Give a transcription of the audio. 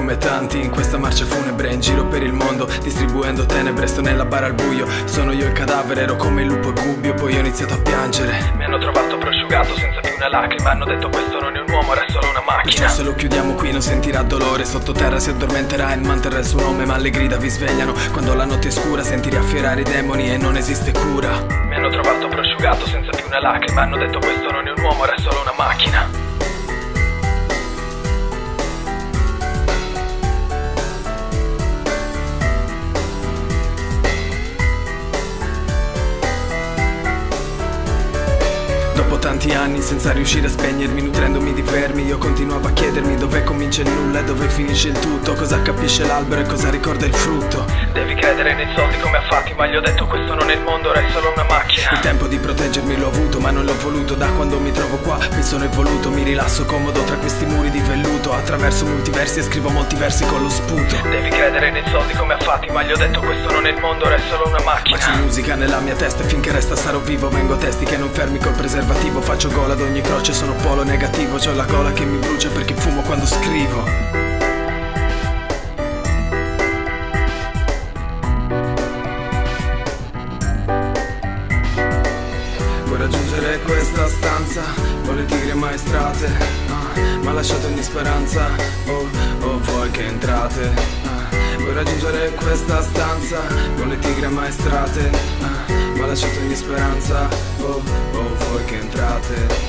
come tanti in questa marcia funebre in giro per il mondo, distribuendo tenebre. Sto nella bara al buio, sono io il cadavere, ero come il lupo e Gubbio. Poi ho iniziato a piangere. Mi hanno trovato prosciugato senza più una lacrima. Hanno detto questo non è un uomo, era solo una macchina. Se lo chiudiamo qui non sentirà dolore, sottoterra si addormenterà e manterrà il suo nome. Ma le grida vi svegliano quando la notte è scura, senti riaffiorare i demoni e non esiste cura. Mi hanno trovato prosciugato senza più una lacrima. Hanno detto questo non è un uomo, era solo una macchina. Dopo tanti anni senza riuscire a spegnermi, nutrendomi di vermi, io continuavo a chiedermi dove comincia il nulla e dove finisce il tutto, cosa capisce l'albero e cosa ricorda il frutto. Devi credere nei soldi come a Fatima, gli ho detto questo non è il mondo, ora è solo una macchina. Il tempo di proteggermi l'ho avuto ma non l'ho voluto, da quando mi trovo qua mi sono evoluto, mi rilasso comodo tra questi muri di velluto, attraverso multiversi e scrivo molti versi con lo sputo. Devi credere nei soldi come a Fatima, gli ho detto questo non è il mondo, ora è solo una macchina. Ma c'è musica nella mia testa e finché resta sarò vivo, vengo a testi che non fermi col preservativo. Faccio gola ad ogni croce, sono polo negativo, c'ho la gola che mi brucia perché fumo quando scrivo. Vuoi raggiungere questa stanza con le tigre maestrate, ma lasciate ogni speranza, oh voi che entrate. Vuoi raggiungere questa stanza con le tigre maestrate, ma lasciate ogni speranza, oh voi che entrate.